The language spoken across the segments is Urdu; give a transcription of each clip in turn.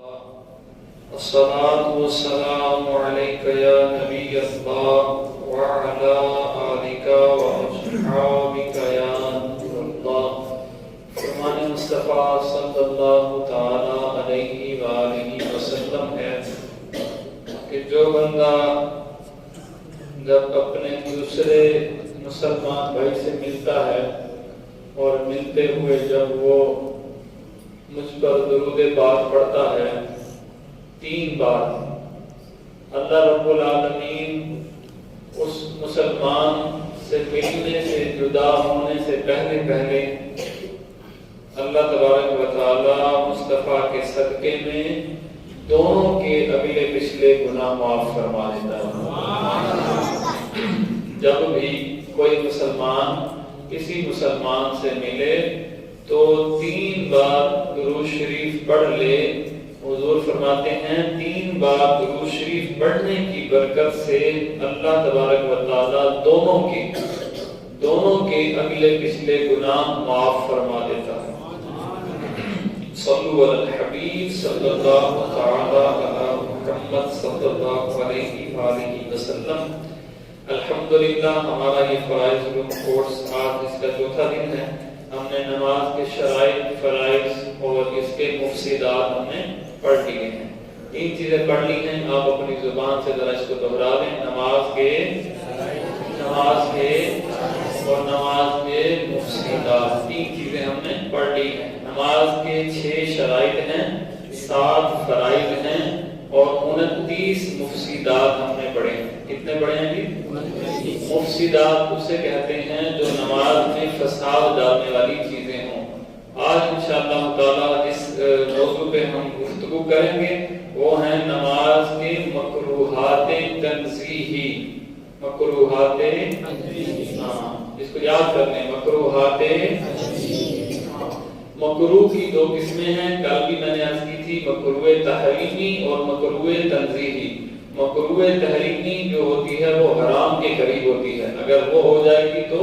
الصلاة والسلام عليك يا نبي الله وعلى آلك وأصحابك يا نور الله. فرمان مصطفیٰ صلی اللہ تعالی علیہ وآلہ وسلم ہے کہ جو بندہ جب اپنے دوسرے مسلمان بھائی سے ملتا ہے اور ملتے ہوئے جب وہ مجھ پر درود پاک پڑھتا ہے 3 بار، اللہ رب العالمین اس مسلمان سے ملنے سے جدا ہونے سے پہلے اللہ تبارک و تعالی مصطفیٰ کے صدقے میں دونوں کے اگلے پچھلے گناہ معاف فرما دیتا ہے۔ جب بھی کوئی مسلمان کسی مسلمان سے ملے تو 3 بار درود شریف پڑھ لے۔ حضور فرماتے ہیں 3 بار درود شریف پڑھنے کی برکت سے اللہ تبارک و تعالی دونوں کے اگلے پچھلے گناہ معاف فرما دیتا ہے۔ صلو علی الحبیب صلی اللہ تعالی علی محمد صلی اللہ علیہ وآلہ وسلم۔ الحمدللہ ہمارا یہ فرائض علوم کورس آج اس کا 4تھا دن ہے۔ ہم نے نماز کے شرائط، فرائض اور اس کے مفسدات ہم نے پڑھ لیے ہیں۔ 3 چیزیں پڑھ لی ہیں، آپ اپنی زبان سے ذرا اس کو دہرا دیں۔ نماز کے اور نماز کے مفسدات، 3 چیزیں ہم نے پڑھ لی ہیں۔ نماز کے 6 شرائط ہیں، 7 فرائض ہیں اور 29 مفسدات ہم نے پڑھے ہیں۔ کتنے پڑھے ہیں جی؟ مفسدات اسے کہتے ہیں جو نماز میں فساد ڈالنے والی چیزیں ہوں۔ آج انشاءاللہ تعالی جس موضوع پہ ہم گفتگو کریں گے وہ ہیں نماز کے مکروہات تنزیہی۔ مکروہات اس کو یاد کر لیں، مکروہات۔ مکروہ کی 2 قسمیں ہیں، کل بھی میں نے عرض کی تھی، مکروہ تحریمی اور مکروہ تنزیہی۔ مکروہ تحریمی جو ہوتی ہے وہ حرام کے قریب ہوتی ہے، اگر وہ ہو جائے گی تو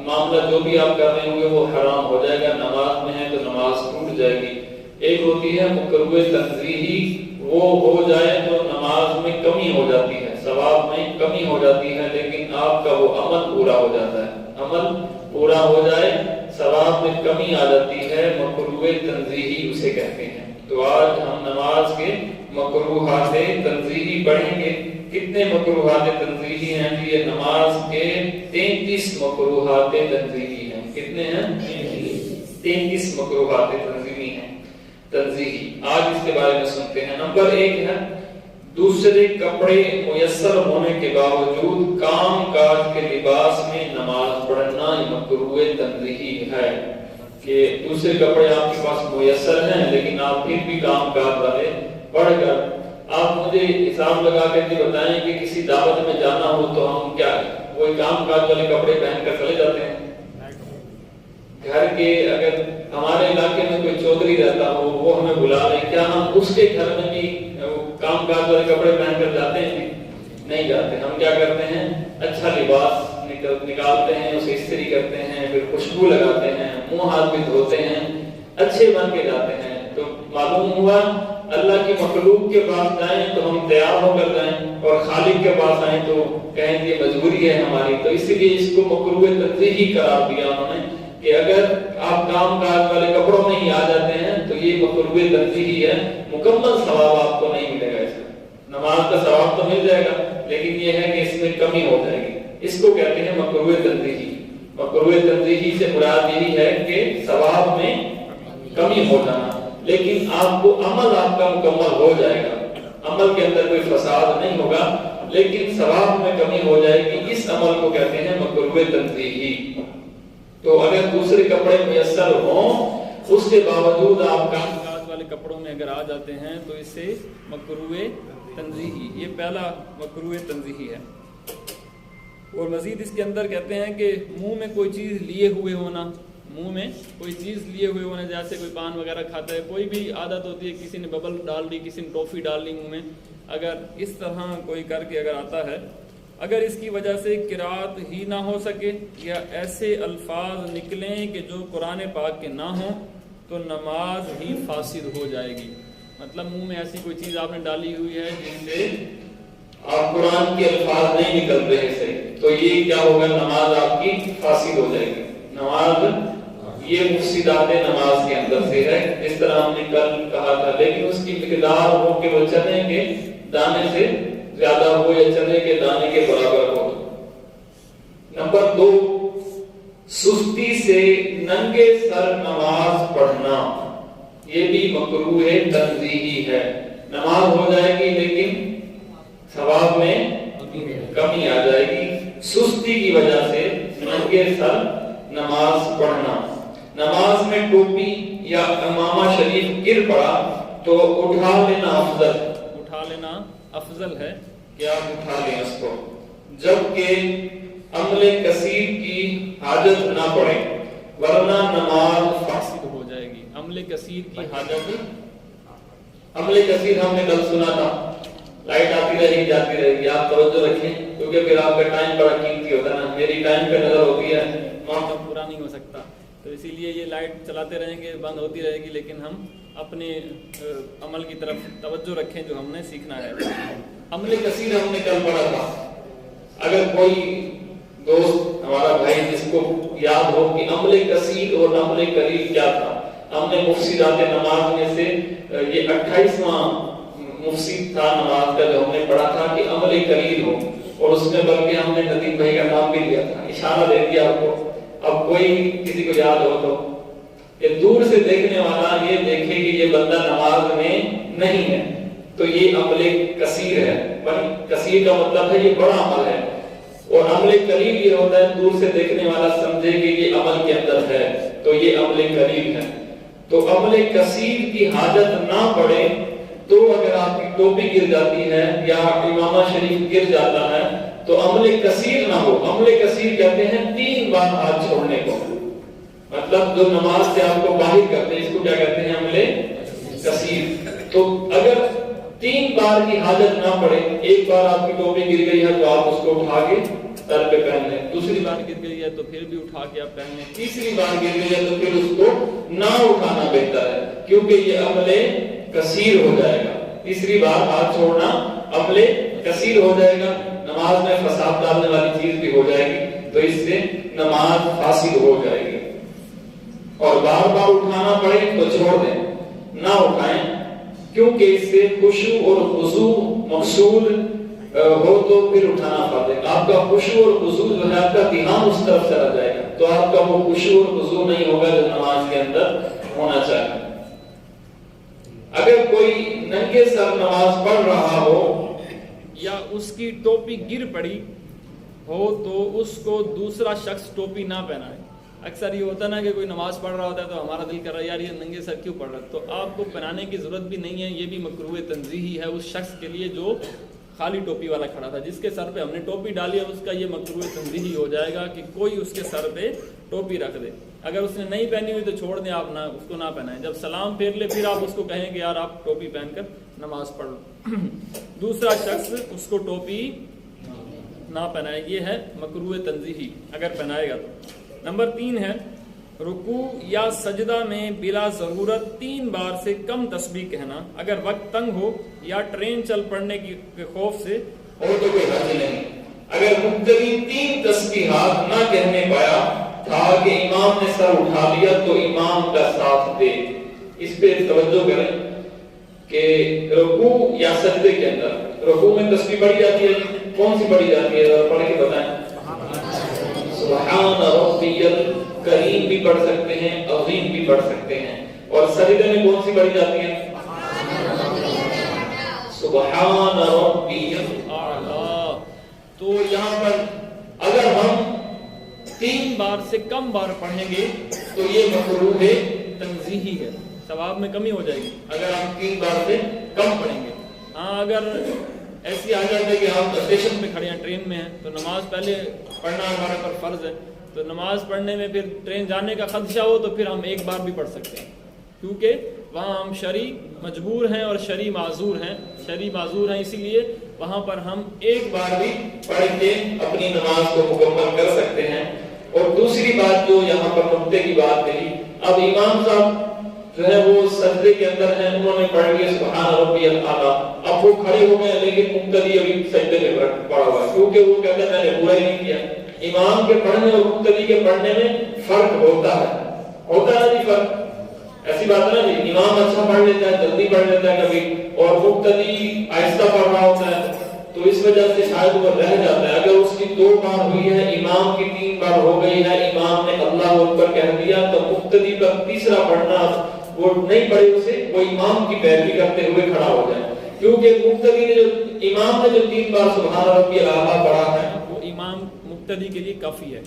معاملہ جو بھی آپ کر رہے ہوں گے وہ حرام ہو جائے گا، نماز میں ہے تو نماز ٹوٹ جائے گی۔ ایک ہوتی ہے مکروہ تنزیہی، وہ ہو جائے تو نماز میں کمی ہو جاتی ہے، ثواب میں کمی ہو جاتی ہے، لیکن آپ کا وہ عمل پورا ہو جاتا ہے۔ عمل پورا ہو جائے، ثواب میں کمی آ جاتی ہے، مکروہ تنزیہی اسے کہتے ہیں۔ تو آج ہم نماز کے مکروہات تنزیہی پڑھیں گے۔ کتنے مکروہات تنزیہی ہیں؟ یہ نماز کے 33 مکروہات تنزیہی ہیں۔ کتنے ہیں؟ 33 مکروہات تنزیہی ہیں۔ آج اس کے بارے میں سنتے ہیں۔ نمبر 1 ہے دوسرے کپڑے میسر ہونے کے باوجود کام کاج کے لباس میں نماز پڑھنا مکروہ تنزیہی ہے۔ کہ دوسرے کپڑے آپ کے پاس میسر ہیں لیکن آپ پھر بھی کام کاج والے پڑھ کر، آپ مجھے حساب لگا کر یہ بتائیں کہ کسی دعوت میں جانا ہو تو ہم کیا وہی کام کاج والے کپڑے پہن کر چلے جاتے ہیں؟ گھر کے اگر ہمارے علاقے میں کوئی چودھری رہتا ہو وہ ہمیں بلا لیں، کیا ہم اس کے گھر میں بھی کام کاج والے کپڑے پہن کر جاتے ہیں؟ نہیں جاتے۔ ہم کیا کرتے ہیں؟ اچھا لباس نکالتے ہیں، اسے استری کرتے ہیں، پھر خوشبو لگاتے ہیں، منہ ہاتھ بھی دھوتے ہیں، اچھے بن کے جاتے ہیں۔ تو معلوم ہوا اللہ کی مخلوق کے پاس جائیں تو ہم تیار ہو کر جائیں، اور خالق کے پاس آئیں تو کہیں یہ مجبوری ہے ہماری۔ تو اس لیے اس کو مکروہ تنزیہی قرار دیا انہوں نے کہ اگر آپ کام کاج والے کپڑوں میں ہی آ جاتے ہیں تو یہ مکروہ تنزیہی ہے، مکمل ثواب آپ کو نہیں ملے گا۔ اس کا نماز کا ثواب تو مل جائے گا لیکن یہ ہے کہ اس میں کمی ہو جائے گی۔ اس کو کہتے ہیں مکروہ تنزیہی۔ مکروہ تنزیہی سے مراد یہی ہے کہ ثواب میں کمی ہو جانا، لیکن آپ کو عمل آپ کا مکمل ہو جائے گا، عمل کے اندر کوئی فساد نہیں ہوگا لیکن ثواب میں کمی ہو جائے گی۔ اس عمل کو کہتے ہیں مکروہ تنزیہی۔ تو اگر دوسرے کپڑے میسر ہوں اس کے باوجود آپ کام کاج والے کپڑوں میں اگر آ جاتے ہیں تو اس سے مکروہ تنزیہی، یہ پہلا مکروہ تنزیہی ہے۔ اور مزید اس کے اندر کہتے ہیں کہ منہ میں کوئی چیز لیے ہوئے ہونا، منہ میں کوئی چیز لیے ہوئے ہونا، جیسے کوئی پان وغیرہ کھاتا ہے، کوئی بھی عادت ہوتی ہے، کسی نے ببل ڈال دی، کسی نے ٹافی ڈال لی منہ میں، اگر اس طرح کوئی کر کے اگر آتا ہے، اگر اس کی وجہ سے قرات ہی نہ ہو سکے یا ایسے الفاظ نکلیں کہ جو قرآن پاک کے نہ ہوں تو نماز ہی فاسد ہو جائے گی۔ مطلب منہ میں ایسی کوئی چیز آپ نے ڈالی ہوئی ہے جس سے آپ قرآن کے الفاظ نہیں نکل رہے صحیح، تو یہ کیا ہوگا، نماز آپ کی فاسد ہو جائے گی. نماز یہ مفسدات نماز کے اندر سے ہے، اس طرح ہم نے کل کہا تھا. لیکن اس کی مقدار ہو کہ وہ چنے کے دانے سے زیادہ ہو یا چنے کے دانے کے برابر ہو. نمبر 2، سستی سے ننگے سر نماز پڑھنا، یہ بھی مکروہ تنزیہی ہے. نماز ہو جائے گی لیکن ثواب میں کمی آ جائے گی. سستی کی وجہ سے ننگے سر نماز پڑھنا. نماز میں ٹوپی یا امامہ شریف گر پڑا تو اٹھا لینا افضل ہے کہ آپ اٹھا لیں اس کو، جبکہ عمل کثیر کی حاجت نہ پڑے، ورنہ نماز فاسد ہو جائے گی. عمل کثیر کی حاجت، عمل کثیر ہم نے کل سنا تھا، لائٹ آتی رہے گی جاتی رہے گی، آپ توجہ رکھیں کیونکہ پھر آپ کا ٹائم بڑا قیمتی ہوتا ہے نا. میری ٹائم پہ نظر ہوتی ہے، وقت پورا نہیں ہو سکتا، تو اسی لیے یہ لائٹ چلاتے رہیں گے، بند ہوتی رہے گی، لیکن ہم اپنے عمل کی طرف توجہ رکھیں جو ہم نے سیکھنا ہے. عمل کثیر ہم نے کل پڑھا تھا. اگر کوئی دوست ہمارا بھائی جس کو یاد ہو کہ عمل کثیر اور عمل قلیل کیا تھا، ہم نے مفسدات نماز میں سے یہ 28واں مفسد تھا نماز کا جو ہم نے پڑھا تھا کہ عمل قلیل ہو، اور اس میں بلکہ ہم نے ندیم بھائی کا نام بھی لیا تھا، اشارہ دے دیا آپ کو. اب کوئی کسی کو یاد ہو تو کہ دور سے دیکھنے والا یہ دیکھے کہ یہ بندہ نماز میں نہیں ہے تو یہ عمل کثیر ہے. کثیر کا مطلب ہے یہ بڑا عمل ہے، اور عمل قلیل یہ ہوتا ہے دور سے دیکھنے والا سمجھے کہ یہ عمل کے اندر ہے تو یہ عمل قلیل ہے. تو عمل کثیر کی حاجت نہ پڑے تو اگر آپ کی ٹوپی گر جاتی ہے یا امامہ شریف گر جاتا ہے تو عمل کثیر نہ ہو. عمل کثیر کہتے ہیں 3 بار ہاتھ چھوڑنے کو، مطلب جو نماز سے آپ کو باہر کرتے ہیں اس کو کیا کہتے ہیں، عمل کثیر. تو اگر 3 بار کی حاجت نہ پڑے، ایک بار آپ کی ٹوپی گر گئی ہے تو آپ اس کو اٹھا کے سر پہ پہن لیں، دوسری بار گر گئی ہے تو پھر بھی اٹھا کے آپ پہن لیں، تیسری بار گر گئی ہے تو پھر اس کو نہ اٹھانا بہتر ہے کیونکہ یہ عمل کثیر ہو جائے گا. تیسری بار ہاتھ چھوڑنا عمل کثیر ہو جائے گا، نماز میں فساد ڈالنے والی چیز بھی ہو جائے گی، تو اس سے نماز فاسد ہو جائے گی. اور بار بار اٹھانا پڑے تو چھوڑ دیں، نہ اٹھائیں، کیونکہ اس سے خشوع اور خضوع مقصود ہو تو پھر اٹھانا پڑے. آپ کا خشوع اور خضوع جو ہے آپ کا دھیان اس طرف چلا جائے گا تو آپ کا وہ خشوع اور خضوع نہیں ہوگا جو نماز کے اندر ہونا چاہیے. اگر کوئی ننگے سر نماز پڑھ رہا ہو یا اس کی ٹوپی گر پڑی ہو تو اس کو دوسرا شخص ٹوپی نہ پہنائے. اکثر یہ ہوتا ہے نا کہ کوئی نماز پڑھ رہا ہوتا ہے تو ہمارا دل کر رہا ہے یار یہ ننگے سر کیوں پڑھ رہا ہے، تو آپ کو پہنانے کی ضرورت بھی نہیں ہے. یہ بھی مکروہ تنزیہی ہے اس شخص کے لیے جو خالی ٹوپی والا کھڑا تھا. جس کے سر پہ ہم نے ٹوپی ڈالی ہے اس کا یہ مکروہ تنزیہی ہو جائے گا کہ کوئی اس کے سر پہ ٹوپی رکھ دے. اگر اس نے نہیں پہنی ہوئی تو چھوڑ دیں، آپ نہ اس کو نہ پہنائیں. جب سلام پھیر لے پھر آپ اس کو کہیں کہ یار آپ ٹوپی پہن کر نماز پڑھ لو. دوسرا شخص اس کو ٹوپی نہ پہنائے، یہ ہے مکروہ تنزیہی اگر پہنائے گا تو. نمبر 3 ہے رکوع یا سجدہ میں بلا ضرورت 3 بار سے کم تسبیح کہنا. اگر وقت تنگ ہو یا ٹرین چل پڑنے کے خوف سے ہو تو کوئی حرج نہیں. اگر مبتدی 3 تسبیحات نہ کہنے پایا تھا کہ امام نے سر اٹھا لیا تو امام کا ساتھ دے. اس پہ توجہ کریں کہ رکوع یا سجدے کے اندر رکوع میں تسبیح پڑھی جاتی ہے، کون سی پڑھی جاتی ہے ذرا پڑھ کے بتائیں. سبحان ربی الکریم بھی پڑھ سکتے ہیں، عظیم بھی پڑھ سکتے ہیں. اور سجدے میں کون سی پڑھی جاتی ہے؟ سبحان ربی الاعلی. تو یہاں پر اگر ہم 3 بار سے کم بار پڑھیں گے تو یہ مکروہ تنزیہی ہے، ثواب میں کمی ہو جائے گی اگر ہم 3 بار سے کم پڑھیں گے. ہاں اگر ایسی حالت ہے کہ ہم اسٹیشن پہ کھڑے ہیں، ٹرین میں ہیں، تو نماز پہلے پڑھنا ہمارے پر فرض ہے، تو نماز پڑھنے میں پھر ٹرین جانے کا خدشہ ہو تو پھر ہم ایک بار بھی پڑھ سکتے ہیں کیونکہ وہاں ہم شرعی مجبور ہیں اور شرعی معذور ہیں، اسی لیے وہاں پر ہم ایک بار بھی پڑھ کے اپنی نماز کو مکمل کر سکتے ہیں. اور دوسری بات جو یہاں پر نقطے کی بات کہی، اب امام صاحب جو ہے وہ سجدے کے اندر ہیں انہوں نے پڑھ لیا سبحان ربی الاعلی، اب وہ کھڑے ہو گئے لیکن مقتدی ابھی سجدے میں پڑا ہوا ہے، کیونکہ وہ کہتے ہیں میں نے پورا ہی نہیں کیا۔ امام کے پڑھنے اور مقتدی کے پڑھنے میں فرق ہوتا ہے جی فرق، ایسی بات ہے نا جی، امام اچھا پڑھ لیتا ہے، جلدی پڑھ لیتا ہے کبھی، اور مقتدی آہستہ پڑھ رہا ہوتا ہے، تو اس وجہ سے شاید وہ رہ جاتا ہے۔ اگر اس کی 2 بار ہوئی ہے، امام کی 3 بار ہو گئی ہے، امام نے اللہ اکبر کہہ دیا، تو مقتدی کا تیسرا پڑھنا وہ نہیں پڑھے اسے، وہ امام کی پیروی کرتے ہوئے کھڑا ہو جائے، کیونکہ مقتدی نے جو امام نے جو 3 بار سبحان ربی الاعلی پڑھا ہے وہ امام مقتدی کے لیے کافی ہے۔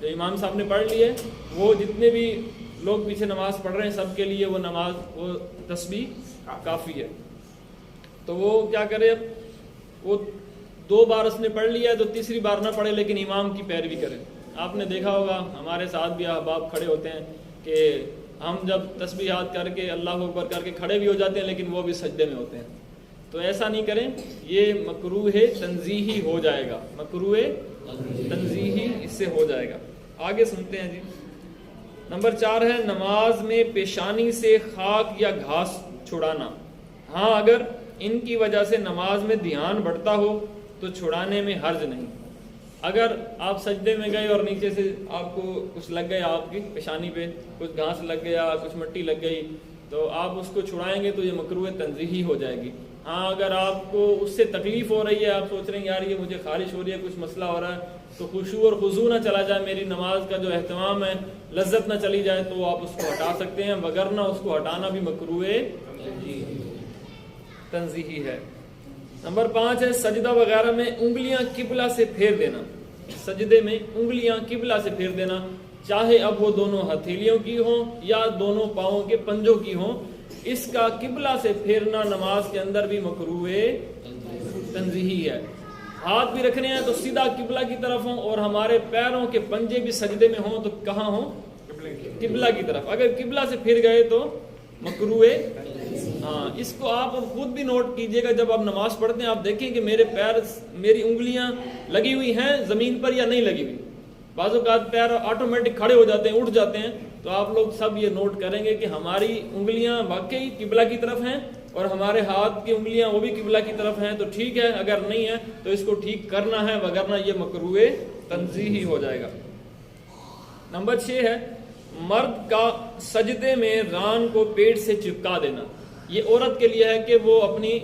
جو امام صاحب نے پڑھ لی ہے وہ جتنے بھی لوگ پیچھے نماز پڑھ رہے ہیں سب کے لیے وہ نماز وہ تسبیح کافی ہے۔ تو وہ کیا کرے، اب وہ 2 بار اس نے پڑھ لیا ہے تو تیسری بار نہ پڑھے لیکن امام کی پیروی کرے۔ آپ نے دیکھا ہوگا ہمارے ساتھ بھی احباب کھڑے ہوتے ہیں کہ ہم جب تسبیحات کر کے اللہ اکبر کر کے کھڑے بھی ہو جاتے ہیں لیکن وہ بھی سجدے میں ہوتے ہیں، تو ایسا نہیں کریں، یہ مکروہ تنزیہی ہو جائے گا، مکروہ تنزیہی اس سے ہو جائے گا۔ آگے سنتے ہیں جی۔ نمبر 4 ہے نماز میں پیشانی سے خاک یا گھاس چھڑانا۔ ہاں اگر ان کی وجہ سے نماز میں دھیان بڑھتا ہو تو چھڑانے میں حرج نہیں۔ اگر آپ سجدے میں گئے اور نیچے سے آپ کو کچھ لگ گیا، آپ کی پیشانی پہ کچھ گھاس لگ گیا، کچھ مٹی لگ گئی، تو آپ اس کو چھڑائیں گے تو یہ مکروہ تنزیہی ہو جائے گی۔ ہاں اگر آپ کو اس سے تکلیف ہو رہی ہے، آپ سوچ رہے ہیں یار یہ مجھے خارش ہو رہی ہے، کچھ مسئلہ ہو رہا ہے، تو خشوع اور خضوع نہ چلا جائے، میری نماز کا جو اہتمام ہے لذت نہ چلی جائے، تو آپ اس کو ہٹا سکتے ہیں، وگرنہ اس کو ہٹانا بھی مکروہ تنزیہی ہے۔ نمبر 5 ہے سجدہ وغیرہ میں انگلیاں قبلہ سے پھیر دینا۔ سجدے میں انگلیاں قبلہ سے پھیر دینا، چاہے اب وہ دونوں ہتھیلیوں کی ہوں یا دونوں پاؤں کے پنجوں کی ہوں، اس کا قبلہ سے پھیرنا نماز کے اندر بھی مکروہ تنزیہی ہے۔ ہاتھ بھی رکھنے ہیں تو سیدھا قبلہ کی طرف ہوں، اور ہمارے پیروں کے پنجے بھی سجدے میں ہوں تو کہاں ہوں؟ قبلہ کی طرف۔ اگر قبلہ سے پھر گئے تو مکروہ۔ ہاں اس کو آپ خود بھی نوٹ کیجئے گا، جب آپ نماز پڑھتے ہیں آپ دیکھیں کہ میرے پیر، میری انگلیاں لگی ہوئی ہیں زمین پر یا نہیں لگی ہوئی۔ بعض اوقات پیر آٹومیٹک کھڑے ہو جاتے ہیں، اٹھ جاتے ہیں، تو آپ لوگ سب یہ نوٹ کریں گے کہ ہماری انگلیاں واقعی قبلہ کی طرف ہیں اور ہمارے ہاتھ کی انگلیاں وہ بھی قبلہ کی طرف ہیں، تو ٹھیک ہے، اگر نہیں ہے تو اس کو ٹھیک کرنا ہے، وگرنہ یہ مکروہ تنزیہی ہو جائے گا۔ نمبر 6 ہے مرد کا سجدے میں ران کو پیٹ سے چپکا دینا۔ یہ عورت کے لیے ہے کہ وہ اپنی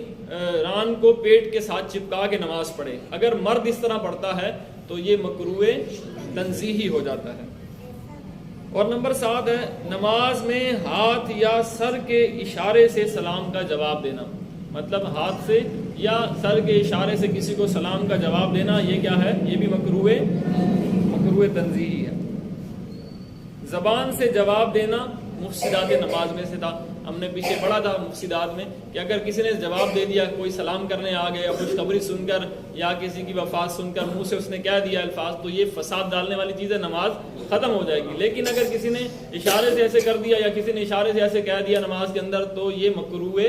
ران کو پیٹ کے ساتھ چپکا کے نماز پڑھے۔ اگر مرد اس طرح پڑھتا ہے تو یہ مکروہ تنزیہی ہو جاتا ہے۔ اور نمبر 7 ہے نماز میں ہاتھ یا سر کے اشارے سے سلام کا جواب دینا۔ مطلب ہاتھ سے یا سر کے اشارے سے کسی کو سلام کا جواب دینا، یہ کیا ہے؟ یہ بھی مکروہ تنزیہی ہے۔ زبان سے جواب دینا مفسدات نماز میں سے تھا، ہم نے پیچھے پڑھا تھا مفسدات میں کہ اگر کسی نے جواب دے دیا، کوئی سلام کرنے آ گیا، خوشخبری سن کر یا کسی کی وفات سن کر منہ سے اس نے کہہ دیا الفاظ، تو یہ فساد ڈالنے والی چیز ہے، نماز ختم ہو جائے گی۔ لیکن اگر کسی نے اشارے سے ایسے کر دیا یا کسی نے اشارے سے ایسے کہہ دیا نماز کے اندر، تو یہ مکروہ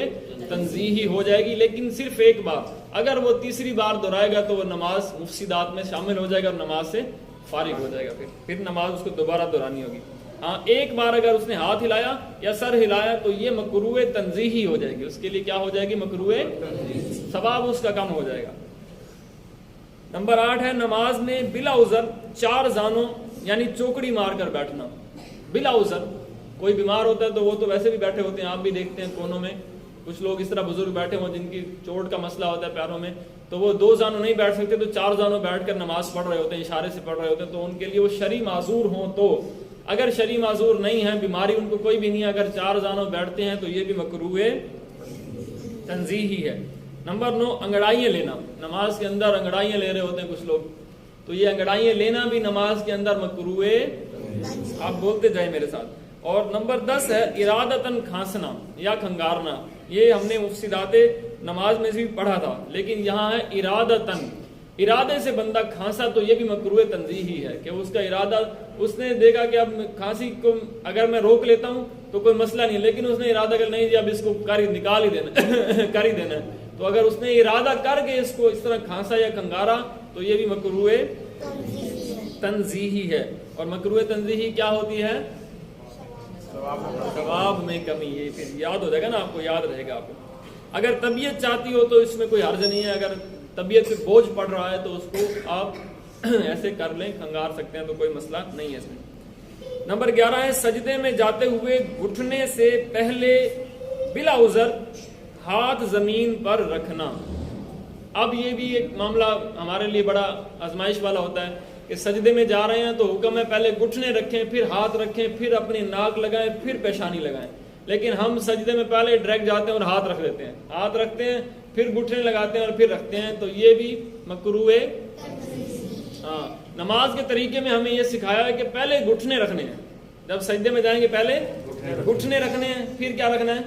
تنزیہی ہو جائے گی، لیکن صرف ایک بار۔ اگر وہ تیسری بار دہرائے گا تو وہ نماز مفسدات میں شامل ہو جائے گا اور نماز سے فارغ ہو جائے گا، پھر نماز اس کو دوبارہ دہرانی ہوگی۔ ہاں ایک بار اگر اس نے ہاتھ ہلایا یا سر ہلایا تو یہ مکروہ تنزیہی ہو جائے گی، اس کے لیے کیا ہو جائے گی؟ مکروہ، ثواب اس کا کم ہو جائے گا۔ نمبر 8 ہے نماز میں بلا عذر 4 زانوں یعنی چوکڑی مار کر بیٹھنا۔ بلا عذر کوئی بیمار ہوتا ہے تو وہ تو ویسے بھی بیٹھے ہوتے ہیں، آپ بھی دیکھتے ہیں کونوں میں کچھ لوگ اس طرح بزرگ بیٹھے ہوں جن کی چوٹ کا مسئلہ ہوتا ہے پیروں میں، تو وہ 2 زانوں نہیں بیٹھ سکتے تو 4 زانوں بیٹھ کر نماز پڑھ رہے ہوتے ہیں، اشارے سے پڑھ رہے ہوتے ہیں، تو ان کے لیے وہ شرعی معذور ہوں۔ تو اگر شرعی معذور نہیں ہے، بیماری ان کو کوئی بھی نہیں ہے، اگر 4 زانوں بیٹھتے ہیں تو یہ بھی مکروہ تنزیہی ہے۔ نمبر 9 انگڑائیاں لینا۔ نماز کے اندر انگڑائیاں لے رہے ہوتے ہیں کچھ لوگ، تو یہ انگڑائیاں لینا بھی نماز کے اندر مکروہ، آپ بولتے جائیں میرے ساتھ۔ اور نمبر 10 ہے ارادتاً کھانسنا یا کھنگارنا۔ یہ ہم نے مفسدات نماز میں بھی پڑھا تھا، لیکن یہاں ہے ارادتاً، ارادے سے بندہ کھانسا تو یہ بھی مکروہ تنزیہی ہے کہ اس کا ارادہ، اس نے دیکھا کہ اب کھانسی کو اگر میں روک لیتا ہوں تو کوئی مسئلہ نہیں، لیکن اس نے ارادہ کر نہیں جی اب اس کو نکال ہی دینا کر ہی دینا ہے، تو اگر اس نے ارادہ کر کے اس کو اس طرح کھانسا یا کھنگارا تو یہ بھی مکروہ تنزیہی ہے۔ اور مکروہ تنزیہی کیا ہوتی ہے؟ ثواب میں کمی، یہ پھر یاد ہو جائے گا نا آپ کو، یاد رہے گا آپ کو۔ اگر طبیعت چاہتی ہو تو اس میں کوئی حرج نہیں ہے، اگر طبیعت پہ بوجھ پڑ رہا ہے تو اس کو آپ ایسے کر لیں، کھنگار سکتے ہیں، تو کوئی مسئلہ نہیں ہے اس میں۔ نمبر 11 ہے سجدے میں جاتے ہوئے گھٹنے سے پہلے بلا عذر ہاتھ زمین پر رکھنا۔ اب یہ بھی ایک معاملہ ہمارے لیے بڑا آزمائش والا ہوتا ہے کہ سجدے میں جا رہے ہیں تو حکم ہے پہلے گھٹنے رکھیں، پھر ہاتھ رکھیں، پھر اپنی ناک لگائیں، پھر پیشانی لگائیں، لیکن ہم سجدے میں پہلے ڈائریکٹ جاتے ہیں اور ہاتھ رکھ دیتے ہیں، ہاتھ رکھتے ہیں، پھر گھٹنے لگاتے ہیں اور پھر رکھتے ہیں، تو یہ بھی مکروہ ہے۔ ہاں، نماز کے طریقے میں ہمیں یہ سکھایا ہے کہ پہلے گھٹنے رکھنے ہیں، جب سجدے میں جائیں گے پہلے گھٹنے رکھنے ہیں، پھر کیا رکھنا ہے؟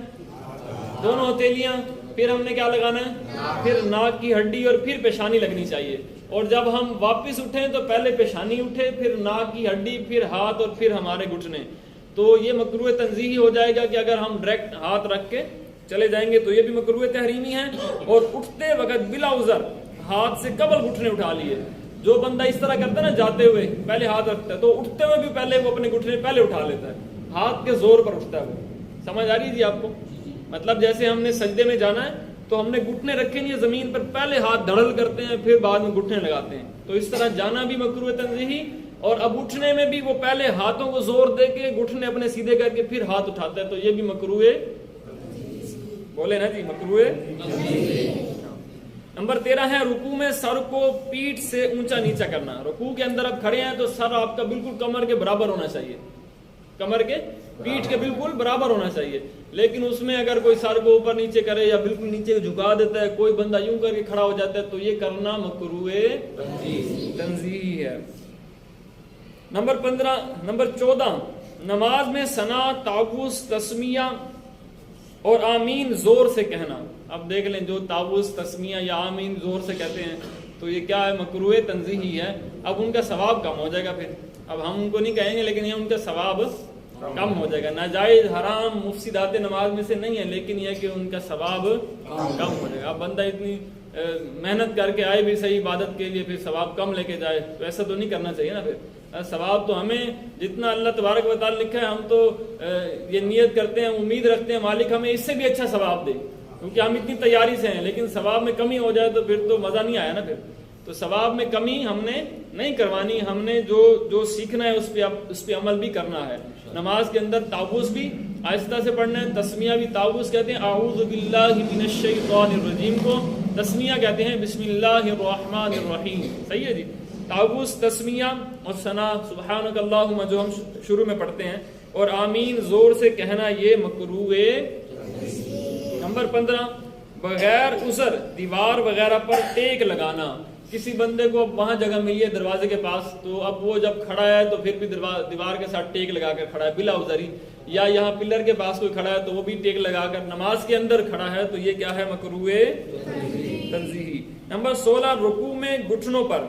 دونوں ہتھیلیاں، پھر ہم نے کیا لگانا ہے؟ پھر ناک کی ہڈی، اور پھر پیشانی لگنی چاہیے۔ اور جب ہم واپس اٹھیں تو پہلے پیشانی اٹھے، پھر ناک کی ہڈی، پھر ہاتھ، اور پھر ہمارے گھٹنے۔ تو یہ مکروہ تنزیہی ہو جائے گا کہ اگر ہم ڈائریکٹ ہاتھ رکھ کے چلے جائیں گے تو یہ بھی مکروہ تحریمی ہے۔ اور اٹھتے وقت بلا عذر ہاتھ سے قبل گھٹنے اٹھا لیے، جو بندہ اس طرح کرتا ہے نا، جاتے ہوئے پہلے ہاتھ رکھتا ہے، تو اٹھتے ہوئے بھی پہلے وہ اپنے گھٹنے پہلے اٹھا لیتا ہے، ہاتھ کے زور پر اٹھتا ہے وہ۔ سمجھ آ رہی جی آپ کو؟ مطلب جیسے ہم نے سجدے میں جانا ہے تو ہم نے گھٹنے رکھے نہیں زمین پر، پہلے ہاتھ دھڑل کرتے ہیں، پھر بعد میں گھٹنے لگاتے ہیں، تو اس طرح جانا بھی مکروہ تنزیہی۔ اور اب اٹھنے میں بھی وہ پہلے ہاتھوں کو زور دے کے گھٹنے اپنے سیدھے کر کے پھر ہاتھ اٹھاتا ہے، تو یہ بھی مکروہ، بولے نا جی، مکروہ۔ نمبر 13 ہے رکوع میں سر کو پیٹھ سے اونچا نیچا کرنا۔ رکوع کے اندر آپ کھڑے ہیں تو سر آپ کا بالکل کمر کے برابر ہونا چاہیے، کمر کے پیٹھ کے بالکل برابر ہونا چاہیے، لیکن اس میں اگر کوئی سر کو اوپر نیچے کرے یا بالکل نیچے جھکا دیتا ہے، کوئی بندہ یوں کر کے کھڑا ہو جاتا ہے، تو یہ کرنا مکروہ تنزیہی ہے۔ نمبر 14 نماز میں ثنا، تعوذ، تسمیہ اور آمین زور سے کہنا۔ اب دیکھ لیں، جو تعوذ، تسمیہ یا آمین زور سے کہتے ہیں تو یہ کیا ہے؟ مکروہ تنزیہی ہے۔ اب ان کا ثواب کم ہو جائے گا، پھر اب ہم ان کو نہیں کہیں گے، لیکن یہ ان کا ثواب کم ہو جائے گا۔ ناجائز، حرام، مفسدات نماز میں سے نہیں ہے، لیکن یہ کہ ان کا ثواب کم ہو جائے گا۔ اب بندہ اتنی محنت کر کے آئے بھی صحیح عبادت کے لیے، پھر ثواب کم لے کے جائے، تو ایسا تو نہیں کرنا چاہیے نا۔ پھر ثواب تو ہمیں جتنا اللہ تبارک و تعالی لکھا ہے، ہم تو یہ نیت کرتے ہیں، امید رکھتے ہیں مالک ہمیں اس سے بھی اچھا ثواب دے، کیونکہ ہم اتنی تیاری سے ہیں، لیکن ثواب میں کمی ہو جائے تو پھر تو مزہ نہیں آیا نا۔ پھر تو ثواب میں کمی ہم نے نہیں کروانی، ہم نے جو سیکھنا ہے اس پہ عمل بھی کرنا ہے۔ نماز کے اندر تعوذ بھی آہستہ سے پڑھنا ہے، تسمیہ بھی تعوذ کہتے ہیں اعوذ باللہ من الشیطان الرجیم کو، تسمیہ کہتے ہیں بسم اللہ الرحمن الرحیم، صحیح ہے جی۔ تعوذ، تسمیہ اور ثنا، سبحانک اللہم جو ہم شروع میں پڑھتے ہیں، اور آمین زور سے کہنا، یہ مکروہ۔ نمبر 15 بغیر عذر دیوار وغیرہ پر ٹیک لگانا۔ کسی بندے کو وہاں جگہ ملی ہے دروازے کے پاس، تو اب وہ جب کھڑا ہے تو پھر بھی دیوار کے ساتھ ٹیک لگا کر کھڑا ہے بلا عذری، یا یہاں پلر کے پاس کوئی کھڑا ہے تو وہ بھی ٹیک لگا کر نماز کے اندر کھڑا ہے، تو یہ کیا ہے؟ مکروہ تنزیہی۔ نمبر 16 رکوع میں گھٹنوں پر،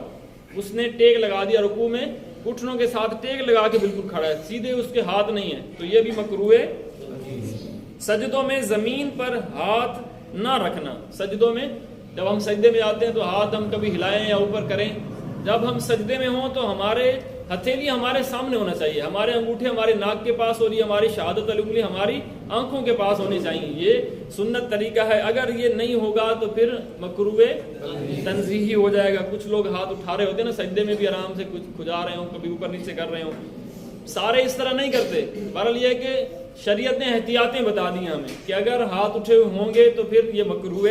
اس نے ٹیک لگا دیا، رکوع میں گھٹنوں کے ساتھ ٹیک لگا کے بالکل کھڑا ہے، سیدھے اس کے ہاتھ نہیں ہے، تو یہ بھی مکروہ۔ سجدوں میں زمین پر ہاتھ نہ رکھنا۔ سجدوں میں جب ہم سجدے میں آتے ہیں تو ہاتھ ہم کبھی ہلائیں یا اوپر کریں، جب ہم سجدے میں ہوں تو ہمارے ہتھیلی ہمارے سامنے ہونا چاہیے، ہمارے انگوٹھے ہمارے ناک کے پاس، اور یہ ہماری شہادت الانگلی ہماری آنکھوں کے پاس ہونی چاہیے، یہ سنت طریقہ ہے۔ اگر یہ نہیں ہوگا تو پھر مکروہ تنزیہی ہو جائے گا۔ کچھ لوگ ہاتھ اٹھا رہے ہوتے ہیں نا سجدے میں بھی، آرام سے کچھ کھجا رہے ہوں، کبھی اوپر نیچے کر رہے ہوں، سارے اس طرح نہیں کرتے۔ بہرحال یہ کہ شریعت نے احتیاطیں بتا دی ہمیں کہ اگر ہاتھ اٹھے ہوئے ہوں گے تو پھر یہ مکروہ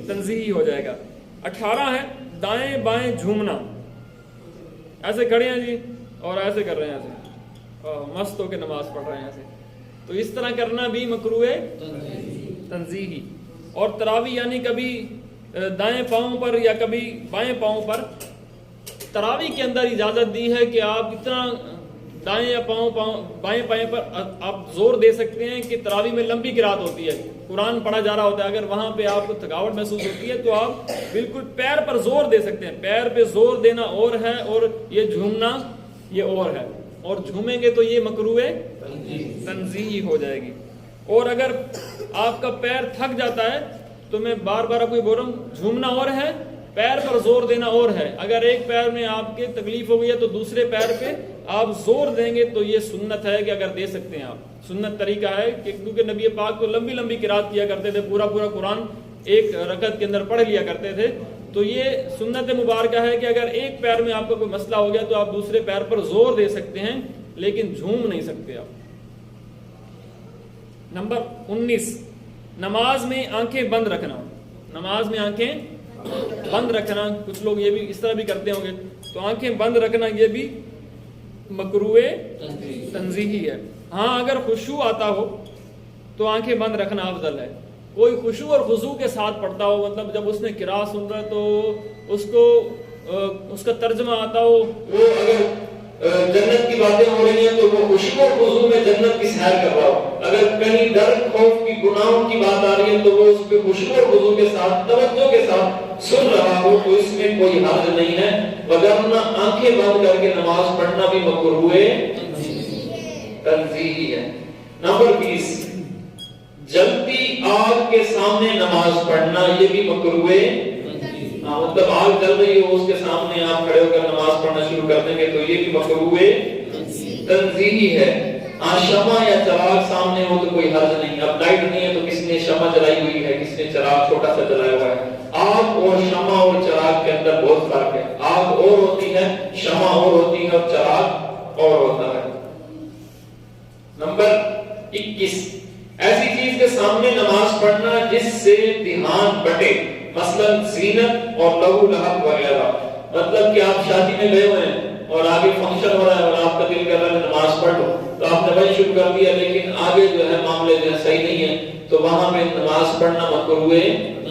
تنزیہی ہو جائے گا۔ 18 ہے دائیں بائیں جھومنا۔ ایسے کھڑے ہیں جی اور ایسے کر رہے ہیں، ایسے مست ہو کے نماز پڑھ رہے ہیں ایسے، تو اس طرح کرنا بھی مکروہ تنزیہی۔ اور تراویح یعنی کبھی دائیں پاؤں پر یا کبھی بائیں پاؤں پر، تراویح کے اندر اجازت دی ہے کہ آپ اتنا دائیں یا بائیں پائیں پر آپ زور دے سکتے ہیں کہ تراویح میں لمبی قرات ہوتی ہے، قرآن پڑھا جا رہا ہوتا ہے، اگر وہاں پہ آپ کو تھکاوٹ محسوس ہوتی ہے تو آپ بالکل پیر پر زور دے سکتے ہیں۔ پیر پہ زور دینا اور ہے، اور یہ جھومنا یہ اور ہے، اور جھومیں گے تو یہ مکروہ تنزیہی ہو جائے گی۔ اور اگر آپ کا پیر تھک جاتا ہے تو میں بار بار آپ کو بول رہا ہوں، جھومنا اور ہے پیر پر زور دینا اور ہے. اگر ایک پیر میں آپ کے تکلیف ہو گئی ہے تو دوسرے پیر پہ آپ زور دیں گے تو یہ سنت ہے کہ اگر دے سکتے ہیں آپ. سنت طریقہ ہے کہ کیونکہ نبی پاک کو لمبی لمبی قرات کیا کرتے تھے, پورا قرآن ایک رکعت کے اندر پڑھ لیا کرتے تھے. تو یہ سنت مبارکہ ہے کہ اگر ایک پیر میں آپ کا کوئی مسئلہ ہو گیا تو آپ دوسرے پیر پر زور دے سکتے ہیں, لیکن جھوم نہیں سکتے آپ. نمبر 19, نماز میں آنکھیں بند رکھنا. نماز میں آنکھیں بند رکھنا, کچھ لوگ یہ بھی اس طرح بھی کرتے ہوں گے, تو آنکھیں بند رکھنا یہ بھی مکروہ تنزیہی ہے. ہاں اگر خشوع آتا ہو تو آنکھیں بند رکھنا افضل ہے. کوئی خشوع اور خضوع کے ساتھ پڑھتا ہو, مطلب جب اس نے قراءت سن رہا ہے تو اس کو اس کا ترجمہ آتا ہو, وہ اگر جنت کی باتیں ہو رہی ہیں تو وہ خشوع اور خضوع میں جنت کی سیر کر رہا ہو. اگر کہیں ڈر خوف کی گناہوں کی بات آ رہی ہے تو وہ اس پہ خشوع اور خضوع کے ساتھ توجہ کے ساتھ سن رہا ہو تو اس میں کوئی حرج نہیں ہے. وگرنہ آنکھیں بند کر کے نماز پڑھنا بھی مکروہ تنزیہی ہے. نمبر 20, جلتی آگ کے سامنے نماز پڑھنا یہ بھی مکروہ. مطلب آگ جل رہی ہو, اس کے سامنے آپ کھڑے ہو کر نماز پڑھنا شروع کر دیں گے تو یہ بھی مکروہ تنزیہی ہے. شمع یا چراغ سامنے ہو تو کوئی حرج نہیں. اب لائٹ نہیں ہے تو کس نے شمع جلائی ہوئی ہے, کس نے چراغ چھوٹا سا جلایا ہوا ہے. آگ اور شمع اور چراغ کے اندر بہت فرق ہے. آگ اور ہوتی ہے, شمع اور ہوتی ہے, اور چراغ اور ہوتا ہے. نمبر 21, ایسی چیز کے سامنے نماز پڑھنا جس سے دھیان بٹے, مثلا زینت اور لہو لہب وغیرہ. مطلب کہ آپ شادی میں گئے ہوئے ہیں اور آگے فنکشن ہو رہا ہے اور آپ کا دل کر رہا ہے نماز پڑھ لو, تو آپ نے وہی شروع کر دیا, لیکن آگے جو ہے معاملے جو ہے صحیح نہیں ہے, تو وہاں پہ نماز پڑھنا مکروہ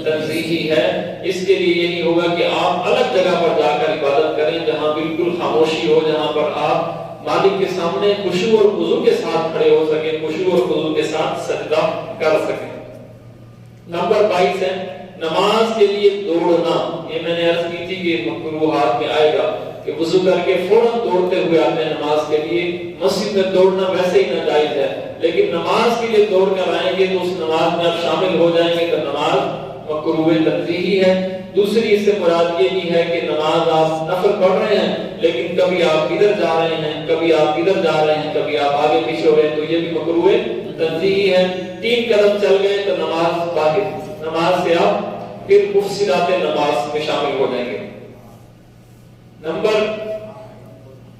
تنزیہی ہے. اس کے لیے یہی ہوگا کہ آپ الگ جگہ پر جا کر عبادت کریں جہاں بالکل خاموشی ہو, جہاں پر آپ مالک کے سامنے خشوع اور خضوع کے ساتھ کھڑے ہو سکیں, خشوع اور خضوع کے ساتھ سجدہ کر سکیں. نمبر 22 ہے نماز کے لیے دوڑنا. یہ میں نے عرض کی تھی کہ مکروہات میں آئے گا کہ وضو کر کے فوراً دوڑتے ہوئے آتے ہیں نماز کے لیے. مسجد میں دوڑنا ویسے ہی ناجائز ہے, لیکن نماز کے لیے دوڑ کر آئیں گے تو اس نماز میں آپ شامل ہو جائیں گے تو نماز مکروہ تنزیہی ہے. دوسری اس سے مراد یہ بھی ہے کہ نماز آپ نفل پڑھ رہے ہیں لیکن کبھی آپ ادھر جا رہے ہیں, کبھی آپ ادھر جا رہے ہیں, کبھی آپ آگے پیچھے ہو رہے ہیں, تو یہ بھی مکروہ تنزیہی ہے. 3 قدم چل گئے تو نماز باطل, نماز سے آپ پھر مفسدات نماز میں شامل ہو جائیں گے. نمبر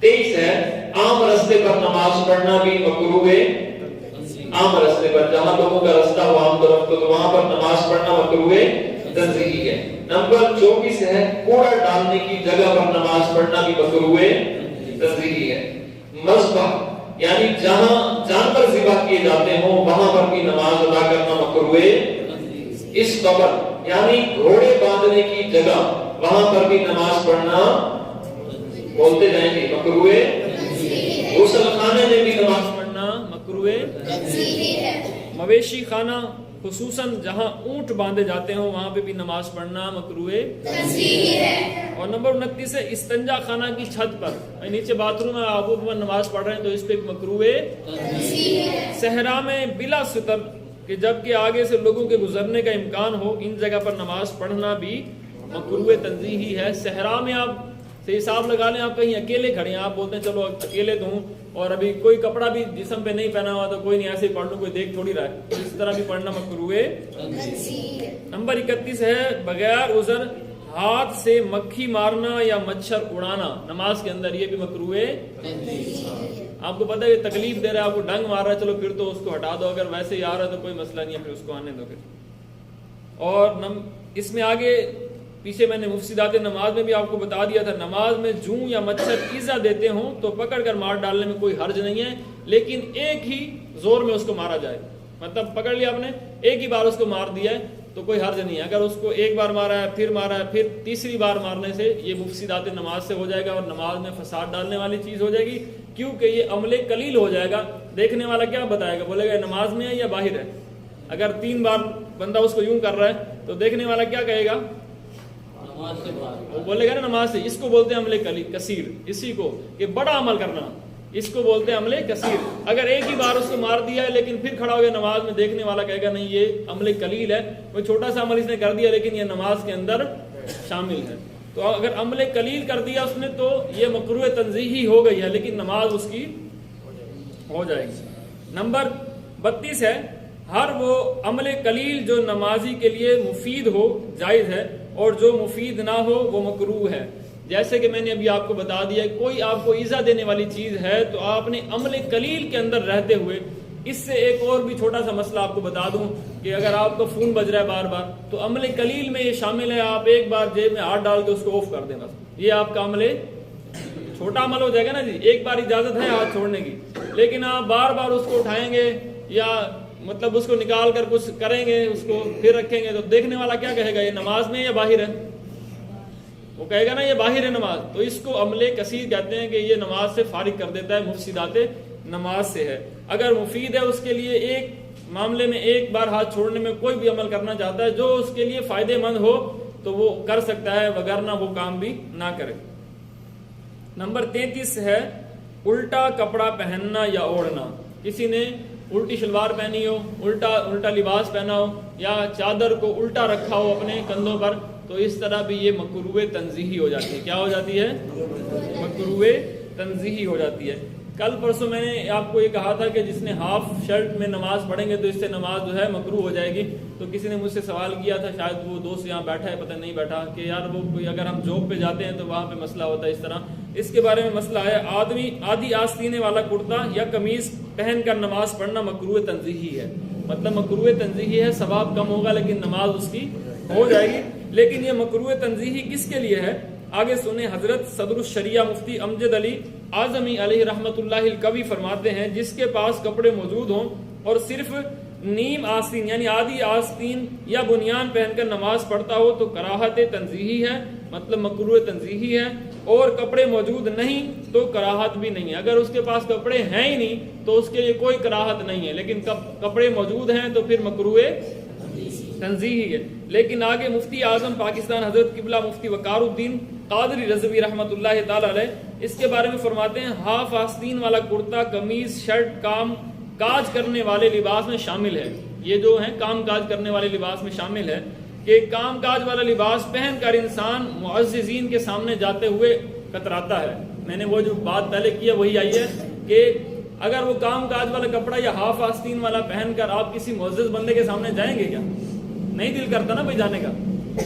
23 ہے عام راستے پر نماز پڑھنا بھی مکروہ. عام راستے پر جہاں لوگوں کا راستہ ہو عام طرف تو وہاں پر نماز پڑھنا مکروہ تنزیہی ہے. نمبر 24 ہے کوڑا ڈالنے کی جگہ پر نماز پڑھنا بھی مکروہ تنزیہی ہے. مذبح یعنی جہاں جانور ذبح کیے جاتے ہوں وہاں پر بھی نماز ادا کرنا مکروہ. اس قبر یعنی گھوڑے باندھنے کی جگہ وہاں پر بھی نماز پڑھنا, بولتے جائیں گے, مکروہ. غسل خانے میں بھی نماز پڑھنا مکروہ. مویشی خانہ خصوصاً جہاں اونٹ باندھے جاتے ہوں وہاں پہ بھی نماز پڑھنا مکروہ ہے. اور نمبر 29 ہے استنجا خانہ کی چھت پر, نیچے باتھ روم میں آپ اوپر نماز پڑھ رہے ہیں تو اس پہ مکروہ ہے. صحرا میں بلا ستر کہ جبکہ آگے سے لوگوں کے گزرنے کا امکان ہو, ان جگہ پر نماز پڑھنا بھی مکروہ تنزیہی ہے. صحرا میں آپ سے حساب لگا لیں, آپ کہیں اکیلے کھڑے ہیں, آپ بولتے ہیں چلو اکیلے تو ہوں اور ابھی کوئی کپڑا بھی جسم پہ نہیں پہنا ہوا تو کوئی نہیں, ایسے ہی پڑھ لوں, کوئی دیکھ تھوڑی رہا ہے, اس طرح بھی پڑھنا مکروہ. نمبر 31 ہے بغیر عذر ہاتھ سے مکھی مارنا یا مچھر اڑانا نماز کے اندر, یہ بھی مکروہ. آپ کو پتہ ہے کہ تکلیف دے رہا ہے, آپ کو ڈنگ مار رہا ہے, چلو پھر تو اس کو ہٹا دو, اگر ویسے ہی آ رہا ہے تو کوئی مسئلہ نہیں ہے, پھر اس کو آنے دو. پھر اور اس میں آگے پیچھے میں نے مفسدات نماز میں بھی آپ کو بتا دیا تھا, نماز میں جوں یا مچھر ایزا دیتے ہوں تو پکڑ کر مار ڈالنے میں کوئی حرج نہیں ہے, لیکن ایک ہی زور میں اس کو مارا جائے. مطلب پکڑ لیا آپ نے, ایک ہی بار اس کو مار دیا ہے تو کوئی حرج نہیں ہے. اگر اس کو ایک بار مارا ہے, پھر تیسری بار مارنے سے یہ مفسدات نماز سے ہو جائے گا اور نماز میں فساد ڈالنے والی چیز ہو جائے گی, کیونکہ یہ عمل قلیل ہو جائے گا. دیکھنے والا کیا بتائے گا, بولے گا نماز میں ہے یا باہر ہے. اگر 3 بار بندہ اس کو یوں کر رہا ہے تو دیکھنے والا کیا کہے گا, وہ بولے گا نا نماز سے. اس کو بولتے ہیں عمل کثیر, اسی کو کہ بڑا عمل کرنا, اس کو بولتے ہیں عمل کثیر. اگر ایک ہی بار اس کو مار دیا ہے لیکن پھر کھڑا ہو گیا نماز میں, دیکھنے والا کہے گا نہیں یہ عمل قلیل ہے, کوئی چھوٹا سا عمل اس نے کر دیا لیکن یہ نماز کے اندر شامل ہے. تو اگر عمل قلیل کر دیا اس نے تو یہ مکروہ تنزیہی ہو گئی ہے، لیکن نماز اس کی ہو جائے گی. نمبر 32 ہے ہر وہ عمل قلیل جو نمازی کے لیے مفید ہو جائز ہے، اور جو مفید نہ ہو وہ مکروہ ہے. جیسے کہ میں نے ابھی آپ کو بتا دیا، کوئی آپ کو ایذا دینے والی چیز ہے تو آپ نے عمل قلیل کے اندر رہتے ہوئے، اس سے ایک اور بھی چھوٹا سا مسئلہ آپ کو بتا دوں کہ اگر آپ کا فون بج رہا ہے بار بار تو عمل قلیل میں یہ شامل ہے آپ ایک بار جیب میں ہاتھ ڈال کے اس کو آف کر دیں، بس یہ آپ کا عمل چھوٹا عمل ہو جائے گا نا جی. ایک بار اجازت ہے ہاتھ چھوڑنے کی، لیکن آپ بار بار اس کو اٹھائیں گے یا مطلب اس کو نکال کر کچھ کریں گے، اس کو پھر رکھیں گے، تو دیکھنے والا کیا کہے گا یہ نماز میں یا باہر ہے؟ وہ کہے گا نا یہ باہر ہے نماز. تو اس کو عمل کثیر کہتے ہیں کہ یہ نماز سے فارغ کر دیتا ہے، مفسدات نماز سے ہے. اگر مفید ہے اس کے لیے ایک معاملے میں ایک بار ہاتھ چھوڑنے میں کوئی بھی عمل کرنا چاہتا ہے جو اس کے لیے فائدے مند ہو تو وہ کر سکتا ہے، وگرنہ وہ کام بھی نہ کرے. نمبر 33 ہے الٹا کپڑا پہننا یا اوڑھنا. کسی نے الٹی شلوار پہنی ہو، الٹا لباس پہنا ہو، یا چادر کو الٹا رکھا ہو اپنے کندھوں پر، تو اس طرح بھی یہ مکروہ تنزیہی ہو جاتی ہے. کیا ہو جاتی ہے؟ مکروہ تنزیہی ہو جاتی ہے. کل پرسوں میں نے آپ کو یہ کہا تھا کہ جس نے ہاف شرٹ میں نماز پڑھیں گے تو اس سے نماز جو ہے مکروہ ہو جائے گی. تو کسی نے مجھ سے سوال کیا تھا، شاید وہ دوست یہاں بیٹھا ہے، پتہ نہیں بیٹھا، کہ یار وہ کوئی اگر ہم جاب پہ جاتے ہیں تو وہاں پہ مسئلہ ہوتا ہے اس طرح. اس کے بارے میں مسئلہ ہے، آدمی آدھی آستینے والا کرتا یا قمیض پہن کر نماز پڑھنا مکروہ تنزیہی ہے. مطلب مکروہ تنزیہی ہے، ثواب کم ہوگا لیکن نماز اس کی ہو جائے گی. لیکن یہ مکروہ تنزیہی کس کے لیے ہے؟ آگے سنیں. حضرت صدر الشریعہ مفتی امجد علی اعظمی علیہ رحمۃ اللہ القوی فرماتے ہیں جس کے پاس کپڑے موجود ہوں اور صرف نیم آستین یعنی آدھی آستین یا بنیان پہن کر نماز پڑھتا ہو تو کراہت تنزیہی ہے، مطلب مکروہ تنزیہی ہے. اور کپڑے موجود نہیں تو کراہت بھی نہیں ہے. اگر اس کے پاس کپڑے ہیں ہی نہیں تو اس کے لیے کوئی کراہت نہیں ہے، لیکن کپڑے موجود ہیں تو پھر مکروہ تنزیہی ہے. لیکن آگے مفتی اعظم پاکستان حضرت قبلہ مفتی وقار الدین قادری رضوی رحمۃ اللہ تعالی علیہ اس کے بارے میں فرماتے ہیں ہاف آستین والا کرتا، قمیض، شرٹ کام کاج کرنے والے لباس میں شامل ہے. یہ جو ہیں کام کاج کرنے والے لباس میں شامل ہے کہ کام کاج والا لباس پہن کر انسان معززین کے سامنے جاتے ہوئے کتراتا ہے. میں نے وہ جو بات پہلے کی ہے وہی آئی ہے کہ اگر وہ کام کاج والا کپڑا یا ہاف آستین والا پہن کر آپ کسی معزز بندے کے سامنے جائیں گے کیا؟ نہیں دل کرتا نا بھائی جانے کا.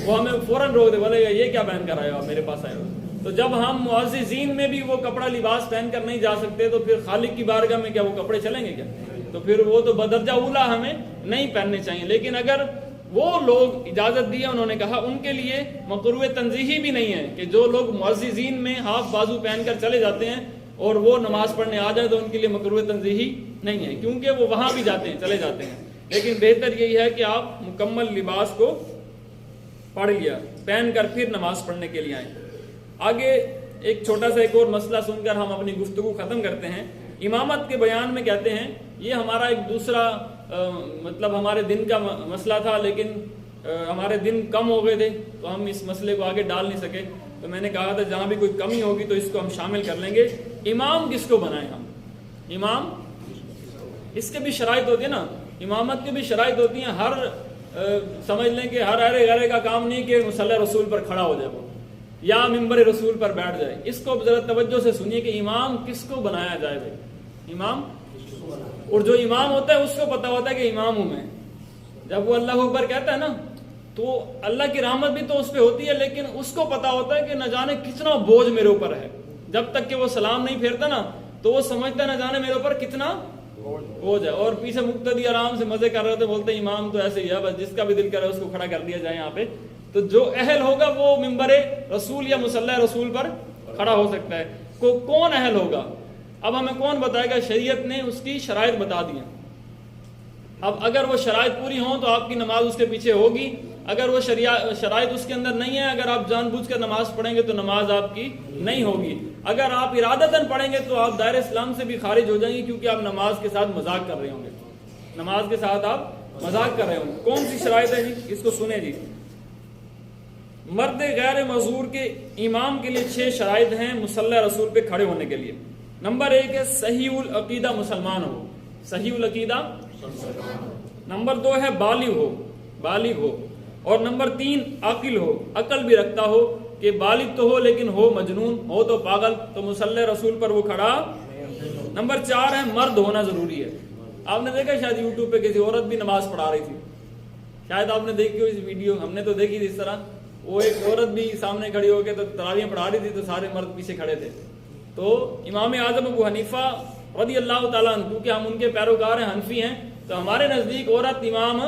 وہ ہمیں فوراً روک دے، بولے گا یہ کیا پہن کر آئے ہو آپ میرے پاس آئے ہو. تو جب ہم معززین میں بھی وہ کپڑا لباس پہن کر نہیں جا سکتے تو پھر خالق کی بارگاہ میں کیا وہ کپڑے چلیں گے کیا؟ تو پھر وہ تو بدرجہ اولا ہمیں نہیں پہننے چاہیے. لیکن اگر وہ لوگ اجازت دی ہے، انہوں نے کہا ان کے لیے مکروہ تنزیہی بھی نہیں ہے کہ جو لوگ معززین میں ہاف بازو پہن کر چلے جاتے ہیں اور وہ نماز پڑھنے آ جائے تو ان کے لیے مکروہ تنزیہی نہیں ہے، کیونکہ وہ وہاں بھی جاتے ہیں، چلے جاتے ہیں. لیکن بہتر یہی ہے کہ آپ مکمل لباس کو پڑھ لیا پہن کر پھر نماز پڑھنے کے لیے آئیں. آگے ایک چھوٹا سا ایک اور مسئلہ سن کر ہم اپنی گفتگو ختم کرتے ہیں. امامت کے بیان میں کہتے ہیں یہ ہمارا ایک دوسرا مطلب ہمارے دن کا مسئلہ تھا، لیکن ہمارے دن کم ہو گئے تھے تو ہم اس مسئلے کو آگے ڈال نہیں سکے. تو میں نے کہا تھا جہاں بھی کوئی کمی ہوگی تو اس کو ہم شامل کر لیں گے. امام کس کو بنائیں ہم؟ امام اس کے بھی شرائط ہوتی ہے نا، امامت کی بھی شرائط ہوتی ہیں. ہر سمجھ لیں کہ ہر ارے گرے کا کام نہیں کہ مصلی رسول پر کھڑا ہو جائے وہ یا ممبر رسول پر بیٹھ جائے. اس کو ذرا توجہ سے سنیے کہ امام کس کو بنایا جائے بھائی. امام، اور جو امام ہوتا ہے اس کو پتا ہوتا ہے کہ امام ہوں میں. جب وہ اللہ اکبر کہتا ہے نا تو اللہ کی رحمت بھی تو اس پہ ہوتی ہے، لیکن اس کو پتا ہوتا ہے کہ نہ جانے کتنا بوجھ میرے اوپر ہے. جب تک کہ وہ سلام نہیں پھیرتا نا تو وہ سمجھتا ہے نہ جانے میرے اوپر کتنا بوجھ ہے. اور پیچھے مقتدی آرام سے مزے کر رہے تھے، بولتے امام تو ایسے ہی ہے، بس جس کا بھی دل کرے اس کو کھڑا کر دیا جائے یہاں پہ. تو جو اہل ہوگا وہ ممبر رسول یا مصلی رسول پر کھڑا ہو سکتا ہے. کون اہل ہوگا؟ اب ہمیں کون بتائے گا؟ شریعت نے اس کی شرائط بتا دی ہیں. اب اگر وہ شرائط پوری ہوں تو آپ کی نماز اس کے پیچھے ہوگی. اگر وہ شرائط اس کے اندر نہیں ہے، اگر آپ جان بوجھ کر نماز پڑھیں گے تو نماز آپ کی نہیں ہوگی. اگر آپ ارادتاً پڑھیں گے تو آپ دائرہ اسلام سے بھی خارج ہو جائیں گے، کیونکہ آپ نماز کے ساتھ مذاق کر رہے ہوں گے. نماز کے ساتھ آپ مذاق کر رہے ہوں گے. کون سی شرائط ہے جی؟ اس کو سنیں جی. مرد غیر معذور کے امام کے لیے 6 شرائط ہیں مصلی رسول پہ کھڑے ہونے کے لیے. نمبر 1 ہے صحیح العقیدہ مسلمان ہو، صحیح العقیدہ. نمبر 2 ہے بالغ ہو. اور نمبر 3 عاقل ہو، عقل بھی رکھتا ہو، کہ بالغ تو ہو لیکن ہو مجنون، ہو تو پاگل، تو مصلی رسول پر وہ کھڑا۔ نمبر 4 ہے مرد ہونا ضروری ہے۔ آپ نے دیکھا شاید یوٹیوب پہ کسی عورت بھی نماز پڑھا رہی تھی، شاید آپ نے دیکھی ہو اس ویڈیو، ہم نے تو دیکھی تھی اس طرح، وہ ایک عورت بھی سامنے کھڑی ہو کے تو تراویح پڑھا رہی تھی، تو سارے مرد پیچھے کھڑے تھے۔ تو امام اعظم ابو حنیفہ رضی اللہ تعالیٰ عنہ، کیونکہ ہم ان کے پیروکار ہیں، حنفی ہیں، تو ہمارے نزدیک عورت امام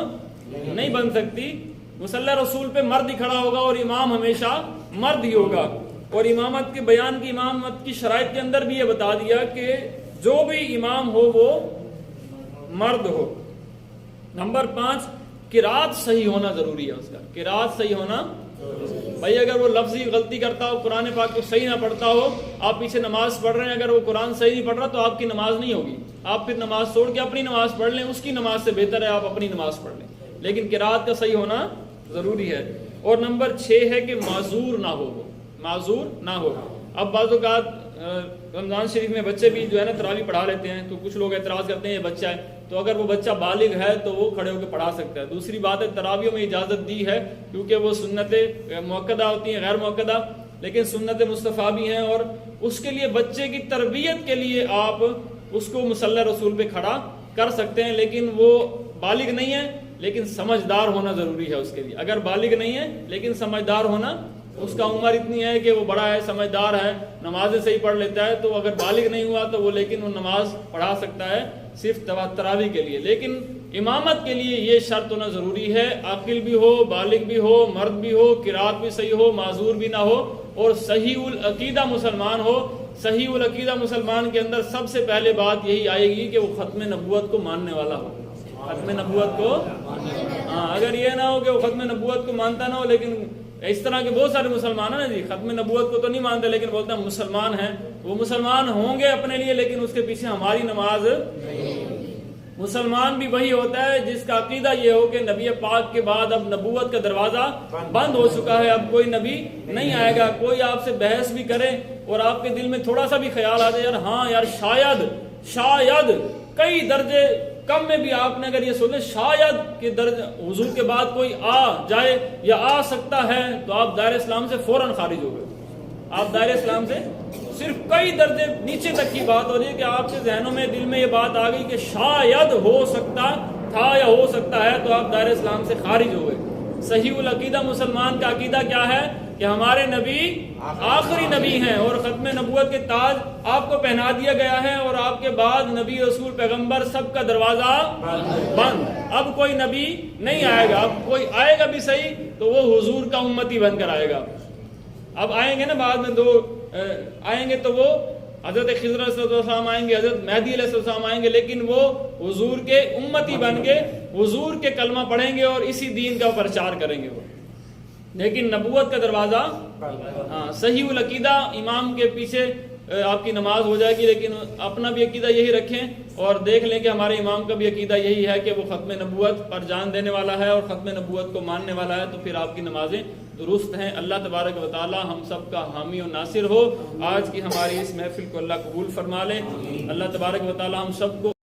نہیں بن سکتی، مصلی رسول پہ مرد ہی کھڑا ہوگا اور امام ہمیشہ مرد ہی ہوگا۔ اور امامت کے بیان کی، امامت کی شرائط کے اندر بھی یہ بتا دیا کہ جو بھی امام ہو وہ مرد ہو۔ نمبر 5 قرات صحیح ہونا ضروری ہے، اس کا قرات صحیح ہونا۔ بھائی اگر وہ لفظی غلطی کرتا ہو، قرآن پاک کو صحیح نہ پڑھتا ہو، آپ پیچھے نماز پڑھ رہے ہیں، اگر وہ قرآن صحیح نہیں پڑھ رہا تو آپ کی نماز نہیں ہوگی، آپ پھر نماز چھوڑ کے اپنی نماز پڑھ لیں، اس کی نماز سے بہتر ہے آپ اپنی نماز پڑھ لیں، لیکن قرات کا صحیح ہونا ضروری ہے۔ اور نمبر 6 ہے کہ معذور نہ ہو، وہ معذور نہ ہو۔ اب بعض اوقات رمضان شریف میں بچے بھی جو ہے نا تراویح پڑھا لیتے ہیں، تو کچھ لوگ اعتراض کرتے ہیں یہ بچہ ہے، تو اگر وہ بچہ بالغ ہے تو وہ کھڑے ہو کے پڑھا سکتا ہے۔ دوسری بات ہے تراویحوں میں اجازت دی ہے، کیونکہ وہ سنت مؤکدہ ہوتی ہیں، غیر مؤکدہ، لیکن سنت مصطفیٰ بھی ہیں، اور اس کے لیے بچے کی تربیت کے لیے آپ اس کو مصلی رسول پہ کھڑا کر سکتے ہیں، لیکن وہ بالغ نہیں ہے، لیکن سمجھدار ہونا ضروری ہے اس کے لیے۔ اگر بالغ نہیں ہے لیکن سمجھدار ہونا، اس کا عمر اتنی ہے کہ وہ بڑا ہے، سمجھدار ہے، نمازیں صحیح پڑھ لیتا ہے، تو اگر بالغ نہیں ہوا تو وہ لیکن وہ نماز پڑھا سکتا ہے صرف تراویح کے لیے۔ لیکن امامت کے لیے یہ شرط ہونا ضروری ہے، عاقل بھی ہو، بالغ بھی ہو، مرد بھی ہو، قرات بھی صحیح ہو، معذور بھی نہ ہو، اور صحیح العقیدہ مسلمان ہو۔ صحیح العقیدہ مسلمان کے اندر سب سے پہلے بات یہی آئے گی کہ وہ ختم نبوت کو ماننے والا ہو۔ ختم نبوت کو، اگر یہ نہ ہو کہ وہ ختم نبوت کو مانتا نہ ہو، لیکن اس طرح کے بہت سارے مسلمان ہیں نا جی، ختم نبوت کو تو نہیں مانتے لیکن بولتے ہیں مسلمان ہیں، وہ مسلمان ہوں گے اپنے لیے لیکن اس کے پیچھے ہماری نماز۔ مسلمان بھی وہی ہوتا ہے جس کا عقیدہ یہ ہو کہ نبی پاک کے بعد اب نبوت کا دروازہ بند ہو چکا ہے، اب کوئی نبی نہیں آئے گا۔ کوئی آپ سے بحث بھی کرے اور آپ کے دل میں تھوڑا سا بھی خیال آ جائے، یار ہاں یار شاید کئی درجے کم میں بھی آپ نے اگر یہ سوچے شاید کہ درجہ حضور کے بعد کوئی آ جائے یا آ سکتا ہے، تو آپ دائرہ اسلام سے فوراً خارج ہو گئے۔ آپ دائرہ اسلام سے صرف کئی درجے نیچے تک کی بات ہو رہی ہے کہ آپ کے ذہنوں میں، دل میں یہ بات آ گئی کہ شاید ہو سکتا تھا یا ہو سکتا ہے، تو آپ دائرہ اسلام سے خارج ہو گئے۔ صحیح العقیدہ مسلمان کا عقیدہ کیا ہے کہ ہمارے نبی آخری نبی ہیں اور ختم نبوت کے تاج آپ کو پہنا دیا گیا ہے، اور آپ کے بعد نبی رسول پیغمبر سب کا دروازہ بند، اب کوئی نبی نہیں آئے گا۔ اب کوئی آئے گا بھی صحیح تو وہ حضور کا امتی بن کر آئے گا۔ اب آئیں گے نا بعد میں دو آئیں گے تو وہ حضرت خضر علیہ السلام آئیں گے، حضرت مہدی علیہ السلام آئیں گے، لیکن وہ حضور کے امتی بن کے حضور کے کلمہ پڑھیں گے اور اسی دین کا پرچار کریں گے وہ، لیکن نبوت کا دروازہ صحیح العقیدہ امام کے پیچھے آپ کی نماز ہو جائے گی، لیکن اپنا بھی عقیدہ یہی رکھیں اور دیکھ لیں کہ ہمارے امام کا بھی عقیدہ یہی ہے کہ وہ ختم نبوت پر جان دینے والا ہے اور ختم نبوت کو ماننے والا ہے، تو پھر آپ کی نمازیں درست ہیں۔ اللہ تبارک و تعالی ہم سب کا حامی و ناصر ہو۔ آج کی ہماری اس محفل کو اللہ قبول فرما لے۔ اللہ تبارک و تعالی ہم سب کو